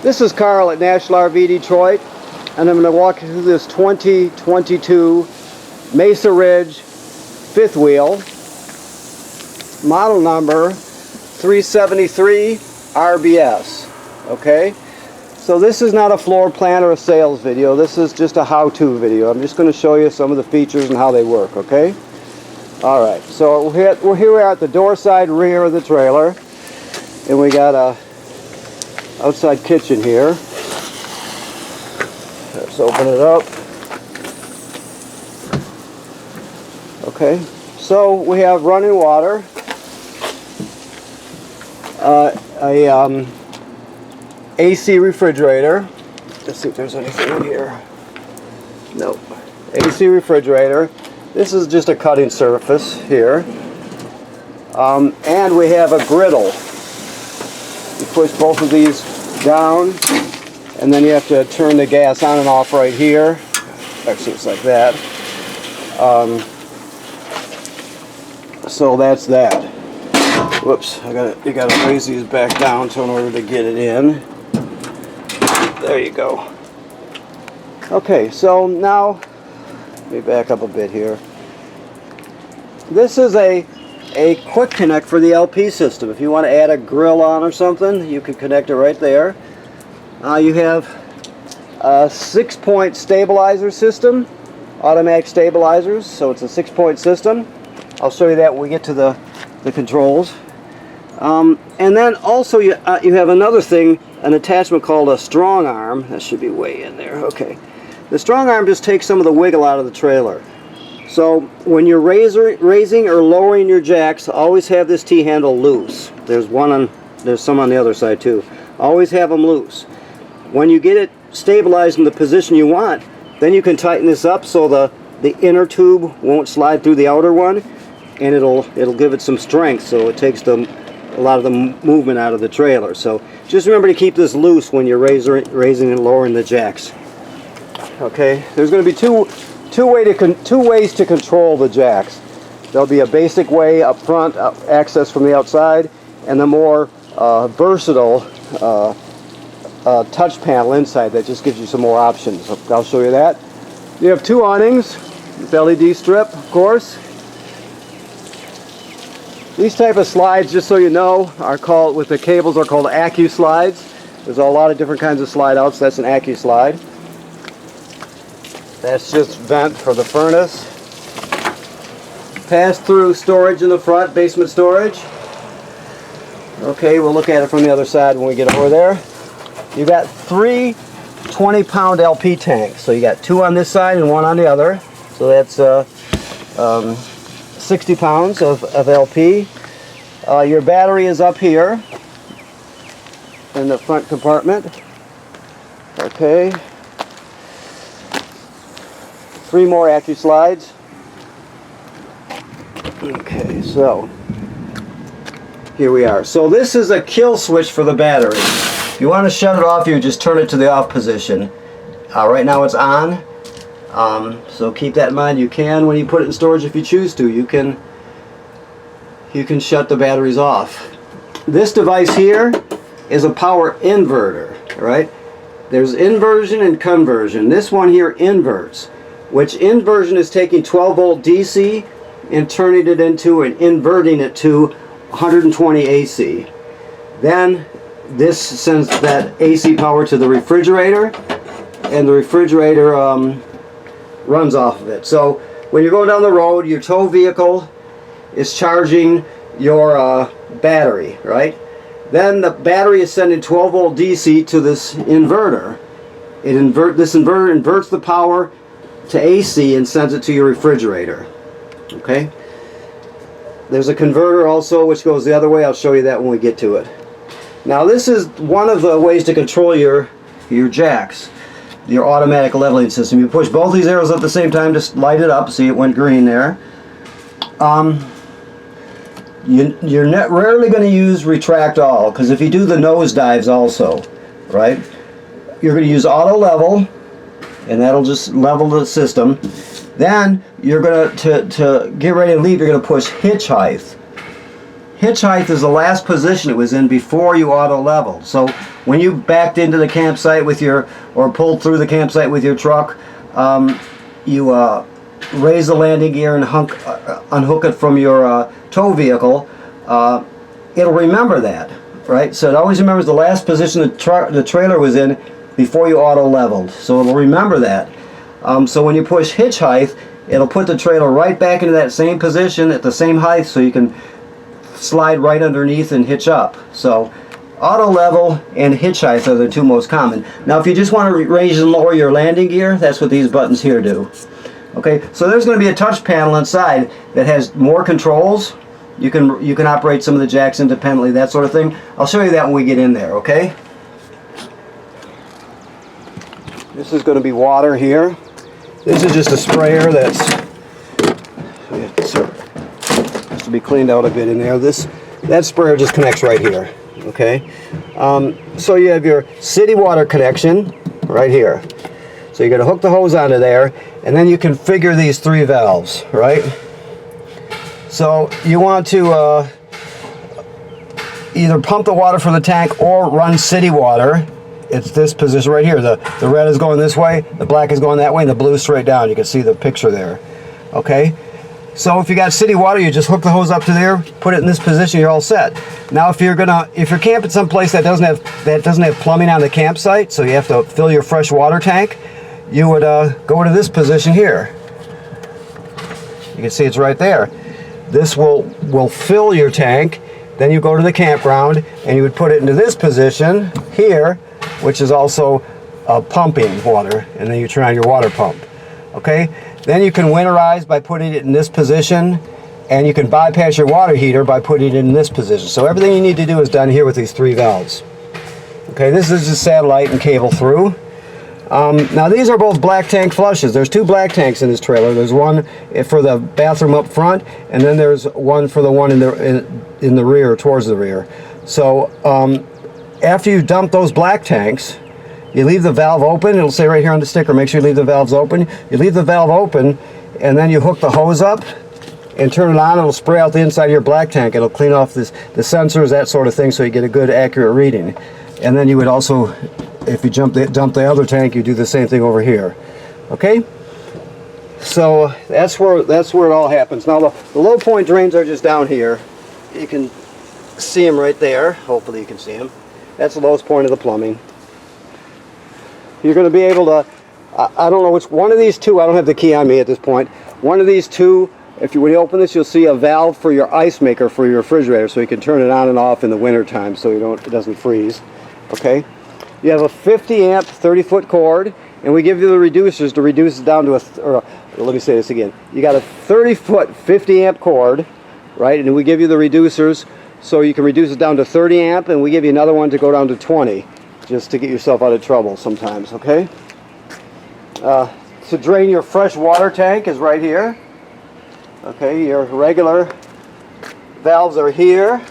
This is Carl at National RV Detroit, and I'm going to walk you through this 2022 Mesa Ridge fifth wheel, model number 373 RBS. Okay, so this is not a floor plan or a sales video. This is just a how-to video. I'm just going to show you some of the features and how they work. Okay. All right. So we're here at the door side rear of the trailer, and we got a outside kitchen here. Let's open it up. Okay, so we have running water, AC refrigerator. Let's see if there's anything in here. Nope. AC refrigerator. This is just a cutting surface here. And we have a griddle. You push both of these down, and then you have to turn the gas on and off right here. Actually, it's like that. So that's that. Whoops! You gotta raise these back down in order to get it in. There you go. Okay, so now let me back up a bit here. This is a quick connect for the LP system. If you want to add a grill on or something, you can connect it right there. You have a 6-point stabilizer system, automatic stabilizers, so it's a 6-point system. I'll show you that when we get to the controls. And then also you have another thing, an attachment called a strong arm. That should be way in there. Okay. The strong arm just takes some of the wiggle out of the trailer. So when you're raising or lowering your jacks, always have this T-handle loose. There's some on the other side too. Always have them loose. When you get it stabilized in the position you want, then you can tighten this up so the inner tube won't slide through the outer one, and it'll give it some strength, so it takes a lot of the movement out of the trailer. So just remember to keep this loose when you're raising and lowering the jacks. Okay, there's going to be two ways to control the jacks. There'll be a basic way up front, access from the outside, and the more versatile touch panel inside that just gives you some more options. I'll show you that. You have two awnings, with LED strip, of course. These type of slides, just so you know, are called, with the cables, are called Accu slides. There's a lot of different kinds of slide outs. That's an Accu slide. That's just vent for the furnace. Pass-through storage in the front, basement storage. Okay, we'll look at it from the other side when we get over there. You've got 3 20-pound LP tanks. So you got 2 on this side and 1 on the other. So that's 60 pounds of LP. Your battery is up here in the front compartment. Okay. 3 more Accu slides. Okay, so here we are. So this is a kill switch for the battery. If you want to shut it off, you just turn it to the off position. Right now it's on. So keep that in mind. You can, when you put it in storage, if you choose to, you can shut the batteries off. This device here is a power inverter, right? There's inversion and conversion. This one here inverts, which inversion is taking 12-volt DC and turning it into and inverting it to 120 AC. Then this sends that AC power to the refrigerator, and the refrigerator runs off of it. So when you're going down the road, your tow vehicle is charging your battery, right? Then the battery is sending 12-volt DC to this inverter. This inverter inverts the power to AC and sends it to your refrigerator. Okay? There's a converter also which goes the other way. I'll show you that when we get to it. Now this is one of the ways to control your jacks, your automatic leveling system. You push both these arrows at the same time, just light it up. See, it went green there. You're rarely going to use retract all, because if you do the nose dives also, right, you're going to use auto level, and that'll just level the system. Then you're going to get ready to leave, you're going to push hitch height. hitch height is the last position it was in before you auto leveled. So when you backed into the campsite with your, or pulled through the campsite with your truck, you raise the landing gear and unhook it from your tow vehicle. It'll remember that, right? So it always remembers the last position the trailer was in before you auto leveled. So it'll remember that. So when you push hitch height, it'll put the trailer right back into that same position at the same height, so you can slide right underneath and hitch up. So auto level and hitch height are the two most common. Now if you just want to raise and lower your landing gear, that's what these buttons here do. Okay, so there's going to be a touch panel inside that has more controls. You can operate some of the jacks independently, that sort of thing. I'll show you that when we get in there, okay? This is going to be water here. This is just a sprayer that's has to be cleaned out a bit in there. That sprayer just connects right here, okay? So you have your city water connection right here. So you're going to hook the hose onto there, and then you configure these 3 valves, right? So you want to either pump the water from the tank or run city water. It's this position right here. The red is going this way, the black is going that way, and the blue is straight down. You can see the picture there. Okay? So if you got city water, you just hook the hose up to there, put it in this position, you're all set. Now if you're camping someplace that doesn't have plumbing on the campsite, so you have to fill your fresh water tank, you would go to this position here. You can see it's right there. This will fill your tank. Then you go to the campground and you would put it into this position here, which is also pumping water, and then you turn on your water pump. Okay? Then you can winterize by putting it in this position, and you can bypass your water heater by putting it in this position. So everything you need to do is done here with these 3 valves. Okay, this is just satellite and cable through. Now these are both black tank flushes. There's 2 black tanks in this trailer. There's one for the bathroom up front, and then there's one for the one in the rear, towards the rear. So after you dump those black tanks, you leave the valve open. It'll say right here on the sticker, make sure you leave the valves open. You leave the valve open, and then you hook the hose up and turn it on. It'll spray out the inside of your black tank. It'll clean off the sensors, that sort of thing, so you get a good, accurate reading. And then you would also, if you dump the other tank, you do the same thing over here. Okay? So that's where it all happens. Now the low point drains are just down here. You can see them right there. Hopefully you can see them. That's the lowest point of the plumbing. You're going to be able to, I don't know which one of these 2, I don't have the key on me at this point. One of these 2, when you open this, you'll see a valve for your ice maker for your refrigerator, so you can turn it on and off in the winter time so it doesn't freeze. Okay? You have a 50 amp 30-foot cord, and we give you the reducers to reduce it down to let me say this again. You got a 30-foot 50 amp cord, right? And we give you the reducers so you can reduce it down to 30 amp, and we give you another one to go down to 20, just to get yourself out of trouble sometimes, okay? To drain your fresh water tank is right here. Okay, your regular valves are here.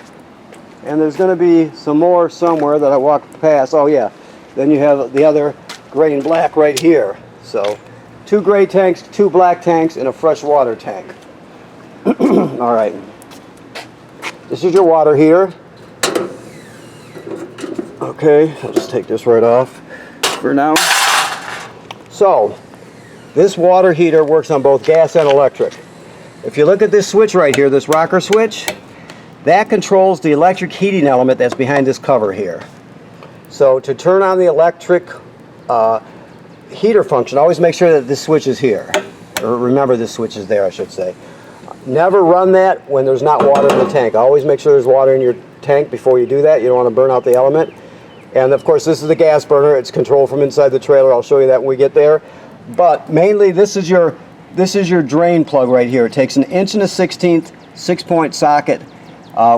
And there's going to be some more somewhere that I walked past. Oh yeah, then you have the other gray and black right here. So 2 gray tanks, 2 black tanks, and a fresh water tank. All right. This is your water heater. Okay, I'll just take this right off for now. So this water heater works on both gas and electric. If you look at this switch right here, this rocker switch, that controls the electric heating element that's behind this cover here. So to turn on the electric heater function, always make sure that this switch is here. Or remember this switch is there, I should say. Never run that when there's not water in the tank. Always make sure there's water in your tank before you do that. You don't want to burn out the element. And of course this is the gas burner. It's controlled from inside the trailer. I'll show you that when we get there. But mainly this is your drain plug right here. It takes an 1 1/16 6-point socket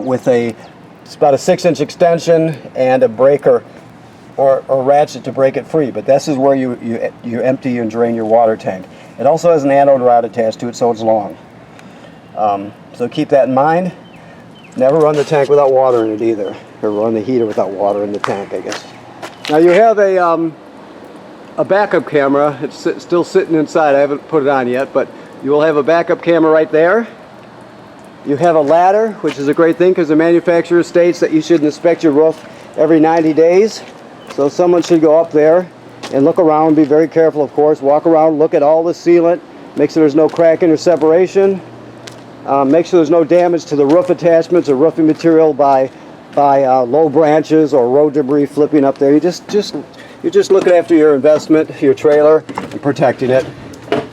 with it's about a 6-inch extension and a breaker or ratchet to break it free. But this is where you empty and drain your water tank. It also has an anode rod attached to it, so it's long. So keep that in mind. Never run the tank without water in it either, or run the heater without water in the tank, I guess. Now you have a backup camera. It's still sitting inside. I haven't put it on yet, but you will have a backup camera right there. You have a ladder, which is a great thing because the manufacturer states that you should inspect your roof every 90 days. So someone should go up there and look around, be very careful of course, walk around, look at all the sealant, make sure there's no cracking or separation, make sure there's no damage to the roof attachments or roofing material by low branches or road debris flipping up there. You're just looking after your investment, your trailer, and protecting it.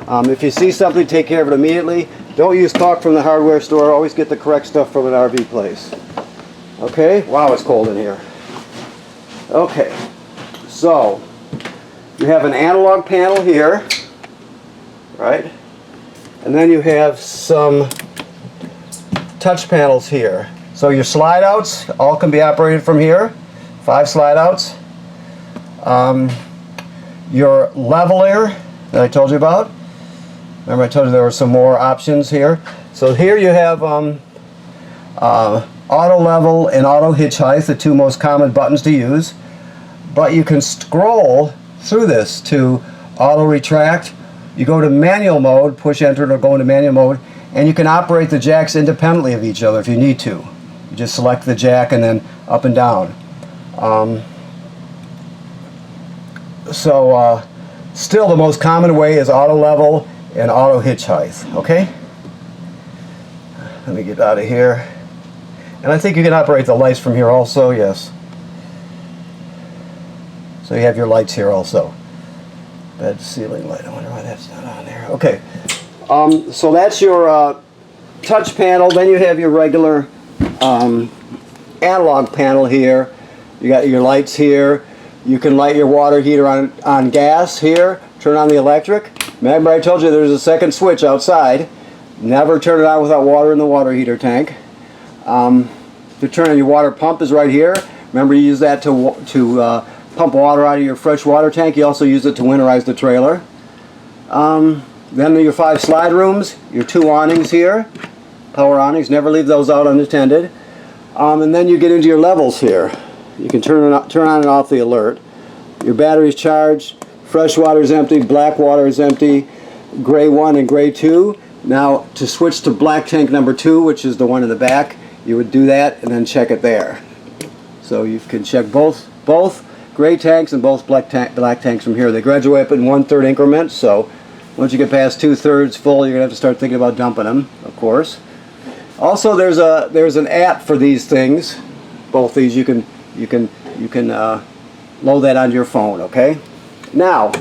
If you see something, take care of it immediately. Don't use talk from the hardware store. Always get the correct stuff from an RV place. Okay? Wow, it's cold in here. Okay. So, you have an analog panel here, right? And then you have some touch panels here. So your slide outs all can be operated from here. 5 slide outs. Your leveler that I told you about. Remember I told you there were some more options here. So here you have auto level and auto hitch height, the 2 most common buttons to use. But you can scroll through this to auto retract. You go to manual mode, push enter to go into manual mode, and you can operate the jacks independently of each other if you need to. You just select the jack and then up and down. Still the most common way is auto level and auto hitch height. Okay? Let me get out of here. And I think you can operate the lights from here also, yes. So you have your lights here also. Bed ceiling light, I wonder why that's not on there. Okay, so that's your touch panel. Then you have your regular analog panel here. You got your lights here. You can light your water heater on gas here, turn on the electric. Remember I told you there's a second switch outside. Never turn it on without water in the water heater tank. To turn on your water pump is right here. Remember you use that to pump water out of your fresh water tank. You also use it to winterize the trailer. Then your 5 slide rooms, your 2 awnings here, power awnings, never leave those out unattended. And then you get into your levels here. You can turn on and off the alert. Your battery's charged, fresh water is empty, black water is empty, gray 1 and gray 2. Now to switch to black tank number 2, which is the one in the back, you would do that and then check it there. So you can check both gray tanks and both black tanks from here. They graduate up in 1/3 increments, so once you get past 2/3 full, you're gonna have to start thinking about dumping them, of course. Also, there's an app for these things. Both these you can load that onto your phone. Okay. Now,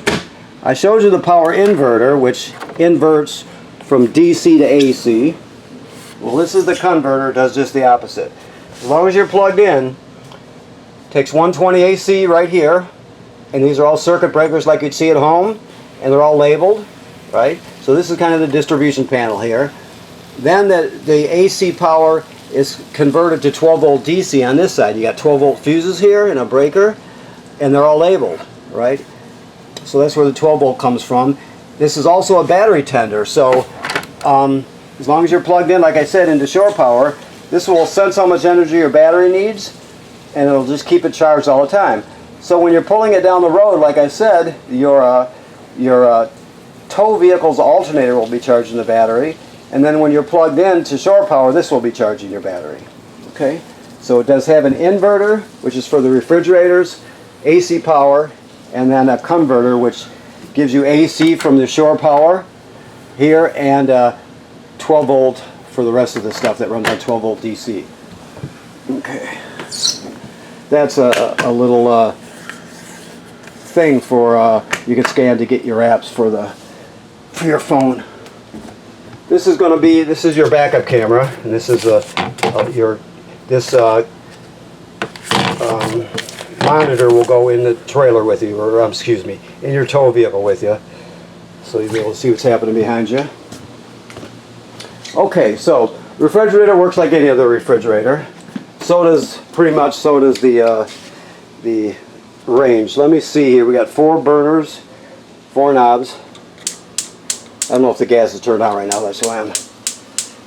I showed you the power inverter, which inverts from DC to AC. Well, this is the converter. Does just the opposite. As long as you're plugged in. Takes 120 AC right here, and these are all circuit breakers like you'd see at home, and they're all labeled, right? So this is kind of the distribution panel here. Then the AC power is converted to 12 volt DC on this side. You got 12 volt fuses here and a breaker, and they're all labeled, right? So that's where the 12 volt comes from. This is also a battery tender, so as long as you're plugged in, like I said, into shore power, this will sense how much energy your battery needs, and it'll just keep it charged all the time. So when you're pulling it down the road, like I said, your tow vehicle's alternator will be charging the battery, and then when you're plugged in to shore power, this will be charging your battery. Okay, so it does have an inverter, which is for the refrigerators, AC power, and then a converter, which gives you AC from the shore power here, and 12 volt for the rest of the stuff that runs on 12 volt DC. Okay. That's a little thing for you can scan to get your apps for your phone. This is your backup camera, and this is monitor will go in the trailer with you, or excuse me, in your tow vehicle with you, so you'll be able to see what's happening behind you. Okay, so refrigerator works like any other refrigerator. So does the range. Let me see here. We got 4 burners, 4 knobs. I don't know if the gas is turned on right now. That's why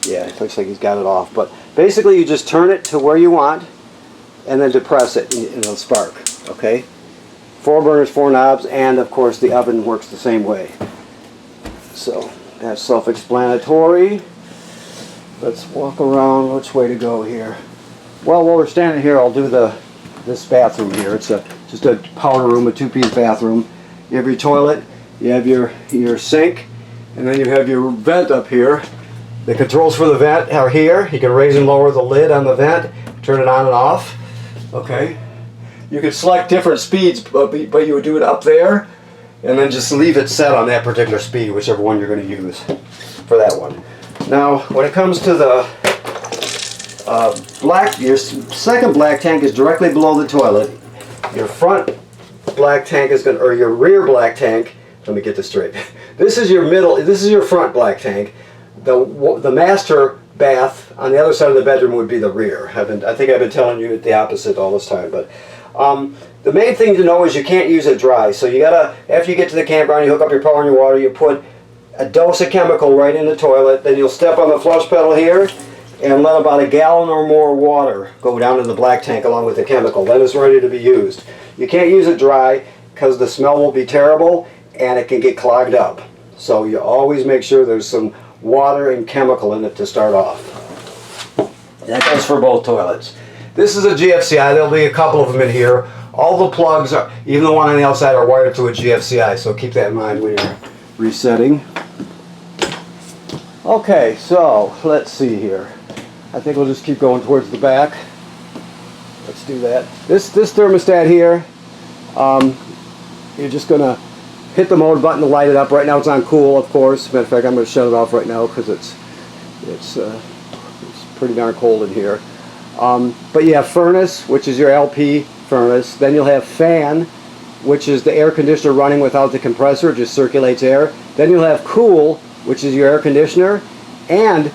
yeah, it looks like he's got it off. But basically, you just turn it to where you want, and then depress it, and it'll spark. Okay. 4 burners, 4 knobs, and of course the oven works the same way. So that's self-explanatory. let's walk around. Which way to go here? Well, while we're standing here, I'll do this bathroom here. It's just a powder room, a two-piece bathroom. You have your toilet, you have your sink, and then you have your vent up here. The controls for the vent are here. You can raise and lower the lid on the vent, turn it on and off. Okay. You could select different speeds, but you would do it up there, and then just leave it set on that particular speed, whichever one you're going to use for that one. Now, when it comes to the your second black tank is directly below the toilet. Your front black tank is going, or your rear black tank. Let me get this straight. This is your middle. This is your front black tank. The master bath on the other side of the bedroom would be the rear. I think I've been telling you the opposite all this time, but the main thing to know is you can't use it dry. So you gotta, after you get to the campground, you hook up your power and your water, you put a dose of chemical right in the toilet, then you'll step on the flush pedal here and let about a gallon or more water go down in the black tank along with the chemical. Then it's ready to be used. You can't use it dry because the smell will be terrible and it can get clogged up. So you always make sure there's some water and chemical in it to start off. That goes for both toilets. This is a GFCI. There'll be a couple of them in here. All the plugs, even the one on the outside, are wired to a GFCI, so keep that in mind when you're resetting. Okay, so let's see here. I think we'll just keep going towards the back. Let's do that. This thermostat here, you're just going to hit the mode button to light it up. Right now it's on cool, of course. Matter of fact, I'm going to shut it off right now because it's pretty darn cold in here. But you have furnace, which is your LP furnace. Then you'll have fan, which is the air conditioner running without the compressor. It just circulates air. Then you'll have cool, which is your air conditioner. And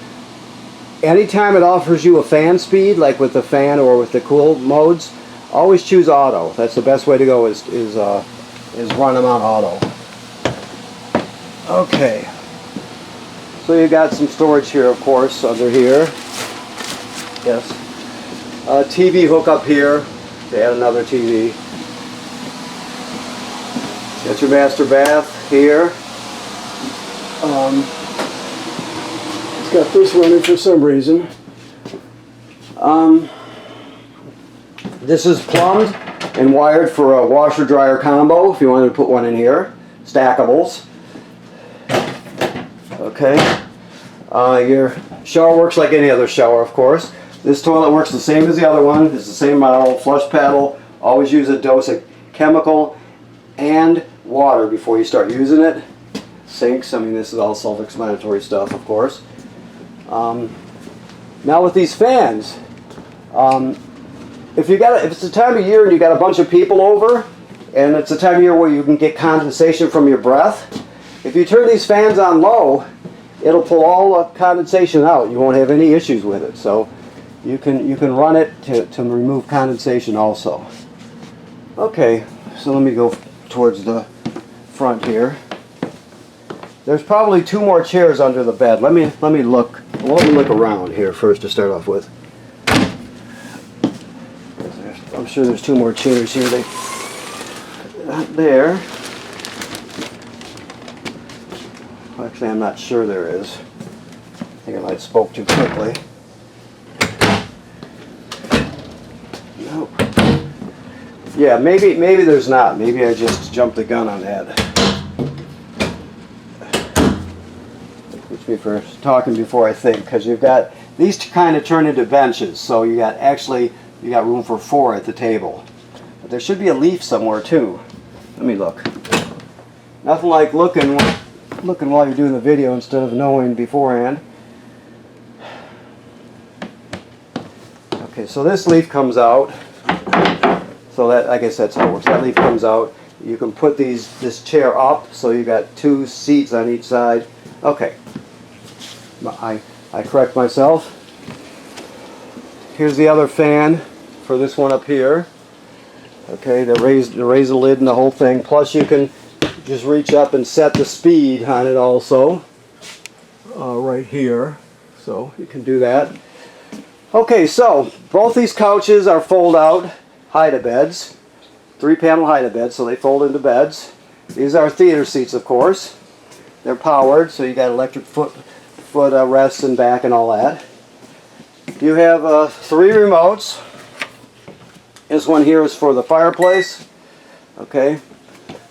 anytime it offers you a fan speed, like with the fan or with the cool modes, always choose auto. That's the best way to go is run them on auto. Okay. So you got some storage here, of course, under here. Yes. TV hookup here. They had another TV. Got your master bath here. It's got this running for some reason. This is plumbed and wired for a washer-dryer combo if you wanted to put one in here. Stackables. Okay. Your shower works like any other shower, of course. This toilet works the same as the other one. It's the same model. Flush paddle. Always use a dose of chemical and water before you start using it. Sinks. I mean, this is all self-explanatory stuff, of course. Now with these fans, if it's the time of year and you got a bunch of people over, and it's the time of year where you can get condensation from your breath, if you turn these fans on low, it'll pull all the condensation out. You won't have any issues with it. So you can run it to remove condensation also. Okay, so let me go towards the front here. There's probably 2 more chairs under the bed. Let me look around here first to start off with. I'm sure there's 2 more chairs here. Not there. Actually, I'm not sure there is. I think I might have spoke too quickly. Nope. Yeah, maybe there's not. Maybe I just jumped the gun on that. Excuse me for talking before I think, because you've got these kind of turn into benches, so you got room for 4 at the table. But there should be a leaf somewhere too. Let me look. Nothing like looking while you're doing the video instead of knowing beforehand. Okay, so this leaf comes out. So that, I guess that's how it works. That leaf comes out. You can put this chair up, so you got 2 seats on each side. Okay. I correct myself. Here's the other fan for this one up here. Okay, to raise the lid and the whole thing. Plus you can just reach up and set the speed on it also. Right here. So you can do that. Okay, so both these couches are fold-out hide-a-beds. 3-panel hide-a-beds, so they fold into beds. These are theater seats, of course. They're powered, so you got electric foot rests and back and all that. You have 3 remotes. This one here is for the fireplace. Okay.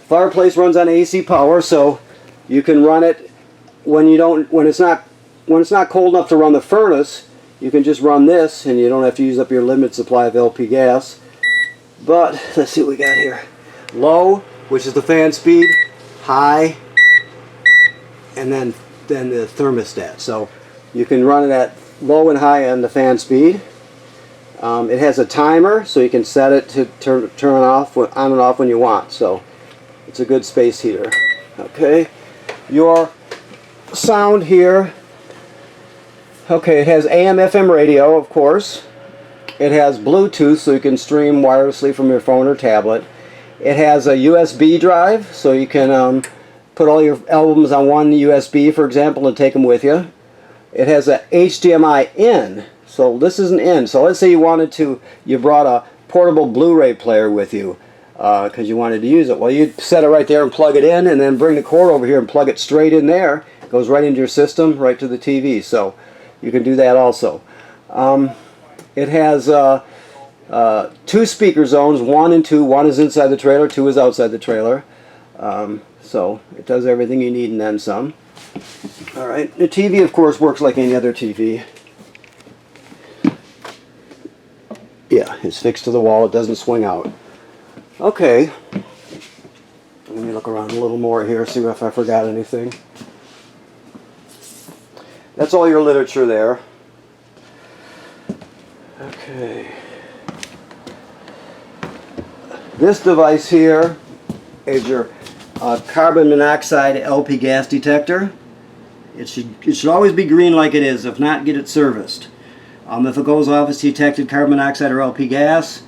Fireplace runs on AC power, so you can run it when it's not cold enough to run the furnace. You can just run this, and you don't have to use up your limited supply of LP gas. But let's see what we got here. Low, which is the fan speed. High, and then the thermostat. So you can run it at low and high on the fan speed. It has a timer, so you can set it to turn it off on and off when you want. So it's a good space heater. Okay, your sound here. Okay, it has AM/FM radio, of course. It has Bluetooth, so you can stream wirelessly from your phone or tablet. It has a USB drive, so you can put all your albums on one USB, for example, and take them with you. It has a HDMI in, so this is an in. So let's say you brought a portable Blu-ray player with you because you wanted to use it. Well, you'd set it right there and plug it in, and then bring the cord over here and plug it straight in there. It goes right into your system, right to the TV. So you can do that also. It has 2 speaker zones, 1 and 2. 1 is inside the trailer, 2 is outside the trailer. So it does everything you need and then some. Alright, the TV of course works like any other TV. Yeah, it's fixed to the wall, it doesn't swing out. Okay, let me look around a little more here, see if I forgot anything. That's all your literature there. Okay. This device here is your carbon monoxide LP gas detector. It should always be green like it is. If not, get it serviced. If it goes off, it's detected carbon monoxide or LP gas.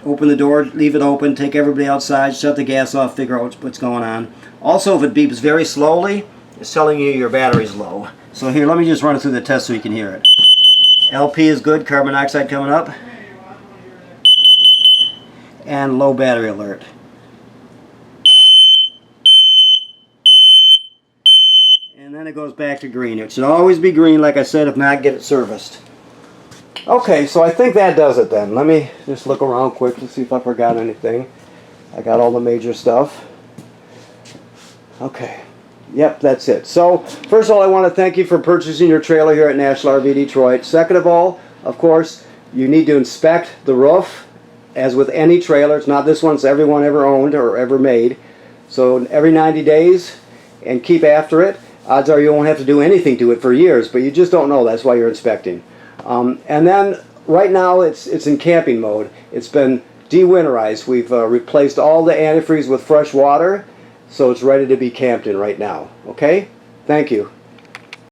Open the door, leave it open, take everybody outside, shut the gas off, figure out what's going on. Also, if it beeps very slowly, it's telling you your battery's low. So here, let me just run it through the test so you can hear it. LP is good, carbon monoxide coming up. And low battery alert. And then it goes back to green. It should always be green, like I said. If not, get it serviced. Okay, so I think that does it then. Let me just look around quick to see if I forgot anything. I got all the major stuff. Okay. Yep, that's it. So, first of all, I want to thank you for purchasing your trailer here at National RV Detroit. Second of all, of course, you need to inspect the roof. As with any trailer, it's not this one, it's every one ever owned or ever made. So every 90 days, and keep after it. Odds are you won't have to do anything to it for years, but you just don't know. That's why you're inspecting. And then, right now, it's in camping mode. It's been de-winterized. We've replaced all the antifreeze with fresh water, so it's ready to be camped in right now. Okay? Thank you.